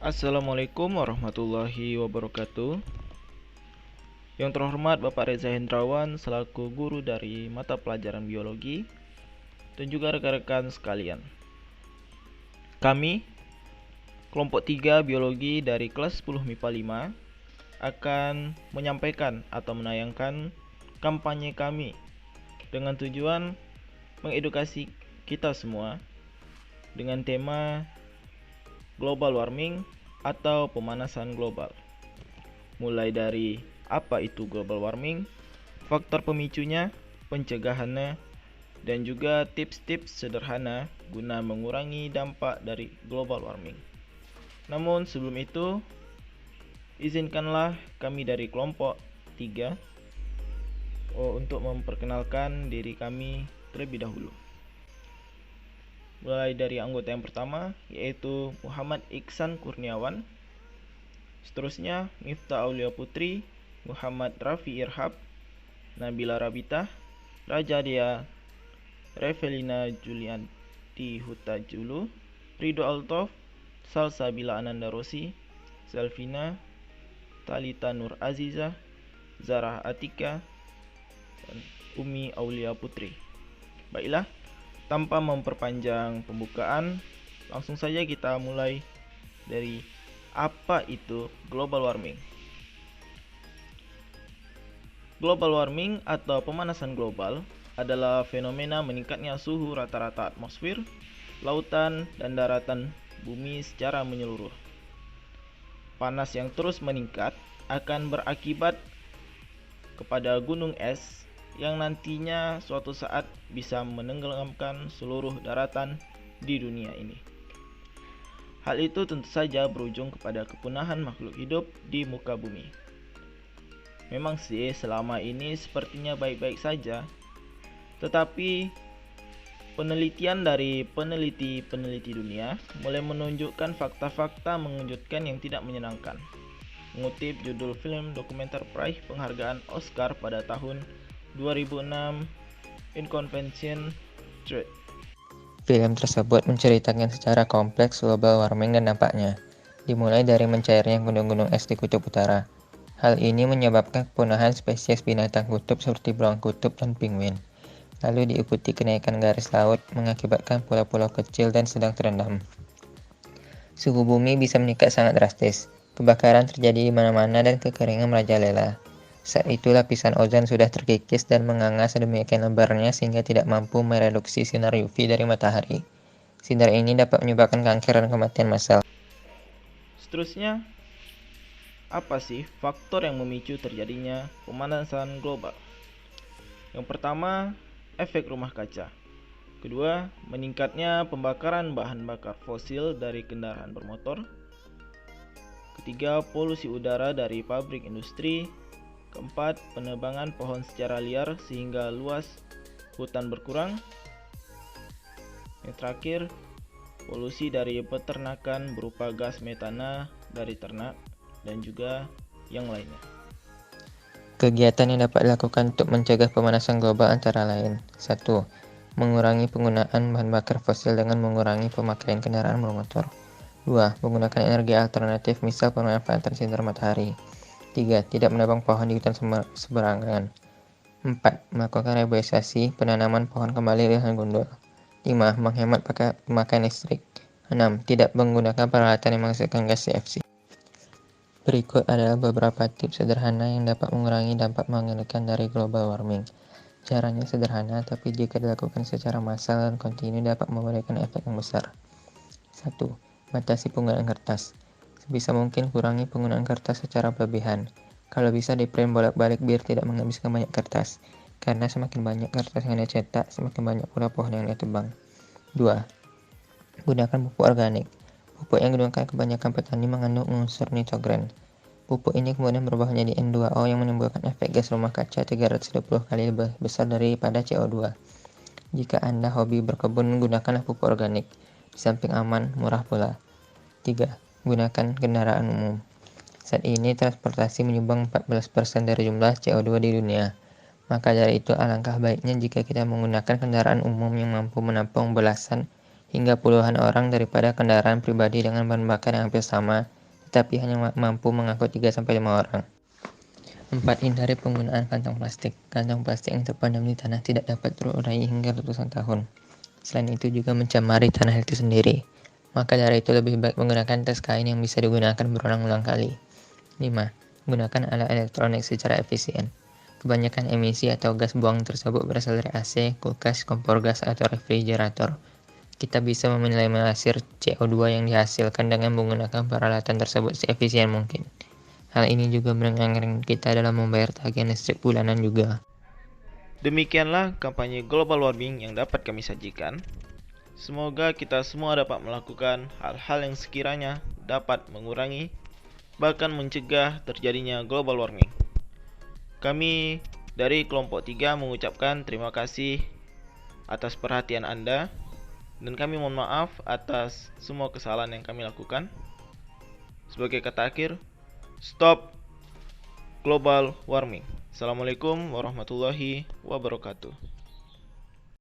Assalamualaikum warahmatullahi wabarakatuh. Yang terhormat Bapak Reza Hendrawan selaku guru dari mata pelajaran biologi dan juga rekan-rekan sekalian. Kami kelompok 3 biologi dari kelas 10 MIPA 5 akan menyampaikan atau menayangkan kampanye kami dengan tujuan mengedukasi kita semua dengan tema global warming atau pemanasan global. Mulai dari apa itu global warming, faktor pemicunya, pencegahannya, dan juga tips-tips sederhana guna mengurangi dampak dari global warming. Namun sebelum itu, izinkanlah kami dari kelompok 3 untuk memperkenalkan diri kami terlebih dahulu. Mulai dari anggota yang pertama, yaitu Muhammad Iksan Kurniawan. Seterusnya Miftah Aulia Putri, Muhammad Rafi Irhab, Nabila Rabitah, Raja Dea, Revelina Julianti Hutajulu, Ridho Altof, Salsabila Ananda Rosi, Selvina, Talita Nur Azizah, Zarah Atika, dan Umi Aulia Putri. Baiklah, tanpa memperpanjang pembukaan, langsung saja kita mulai dari apa itu global warming. Global warming atau pemanasan global adalah fenomena meningkatnya suhu rata-rata atmosfer, lautan, dan daratan bumi secara menyeluruh. Panas yang terus meningkat akan berakibat kepada gunung es yang nantinya suatu saat bisa menenggelamkan seluruh daratan di dunia ini. Hal itu tentu saja berujung kepada kepunahan makhluk hidup di muka bumi. Memang sih selama ini sepertinya baik-baik saja, tetapi penelitian dari peneliti dunia mulai menunjukkan fakta-fakta mengejutkan yang tidak menyenangkan. Mengutip judul film dokumenter peraih penghargaan Oscar pada tahun 2006, Inconvenient Truth. Film tersebut menceritakan secara kompleks global warming dan dampaknya, dimulai dari mencairnya gunung-gunung es di kutub utara. Hal ini menyebabkan kepunahan spesies binatang kutub seperti beruang kutub dan penguin. Lalu diikuti kenaikan garis laut, mengakibatkan pulau-pulau kecil dan sedang terendam. Suhu bumi bisa meningkat sangat drastis. Kebakaran terjadi di mana-mana dan kekeringan merajalela. Saat itu lapisan ozon sudah terkikis dan menganga sedemikian lebarnya sehingga tidak mampu mereduksi sinar UV dari matahari. Sinar ini dapat menyebabkan kanker dan kematian massal. Seterusnya, apa sih faktor yang memicu terjadinya pemanasan global? Yang pertama, efek rumah kaca. Kedua, meningkatnya pembakaran bahan bakar fosil dari kendaraan bermotor. Ketiga, polusi udara dari pabrik industri. Keempat, penebangan pohon secara liar sehingga luas hutan berkurang. Yang terakhir, polusi dari peternakan berupa gas metana dari ternak dan juga yang lainnya. Kegiatan yang dapat dilakukan untuk mencegah pemanasan global antara lain: 1. Mengurangi penggunaan bahan bakar fosil dengan mengurangi pemakaian kendaraan bermotor. 2. Menggunakan energi alternatif, misal pemanfaatan sinar matahari. 3. Tidak menebang pohon di hutan sembarangan. 4. Melakukan reboisasi, penanaman pohon kembali di lahan gundul. 5. Menghemat pemakaian listrik. 6. Tidak menggunakan peralatan yang menghasilkan gas CFC. Berikut adalah beberapa tips sederhana yang dapat mengurangi dampak mengerikan dari global warming. Caranya sederhana, tapi jika dilakukan secara massal dan kontinu dapat memberikan efek yang besar. 1. Batasi penggunaan kertas. Sebisa mungkin kurangi penggunaan kertas secara berlebihan. Kalau bisa di-print bolak-balik biar tidak menghabiskan banyak kertas. Karena semakin banyak kertas yang dicetak, semakin banyak pula pohon yang ditebang. 2. Gunakan pupuk organik. Pupuk yang digunakan kebanyakan petani mengandung unsur nitrogen. Pupuk ini kemudian berubah menjadi N2O yang menimbulkan efek gas rumah kaca 320 kali lebih besar daripada CO2. Jika Anda hobi berkebun, gunakanlah pupuk organik. Di samping aman, murah pula. 3. Gunakan kendaraan umum. Saat ini transportasi menyumbang 14% dari jumlah CO2 di dunia. Maka dari itu alangkah baiknya jika kita menggunakan kendaraan umum yang mampu menampung belasan hingga puluhan orang daripada kendaraan pribadi dengan bahan bakar yang hampir sama tetapi hanya mampu mengangkut 3-5 orang. 4. Hindari penggunaan kantong plastik. Kantong plastik yang terpendam di tanah tidak dapat terurai hingga ratusan tahun. Selain itu juga mencemari tanah itu sendiri. Maka dari itu lebih baik menggunakan tas kain yang bisa digunakan berulang-ulang kali. 5. Gunakan alat elektronik secara efisien. Kebanyakan emisi atau gas buang tersebut berasal dari AC, kulkas, kompor gas, atau refrigerator. Kita bisa meminimalisir CO2 yang dihasilkan dengan menggunakan peralatan tersebut seefisien mungkin. Hal ini juga meringankan kita dalam membayar tagihan listrik bulanan juga. Demikianlah kampanye global warming yang dapat kami sajikan. Semoga kita semua dapat melakukan hal-hal yang sekiranya dapat mengurangi, bahkan mencegah terjadinya global warming. Kami dari kelompok 3 mengucapkan terima kasih atas perhatian Anda, dan kami mohon maaf atas semua kesalahan yang kami lakukan. Sebagai kata akhir, stop global warming. Assalamualaikum warahmatullahi wabarakatuh.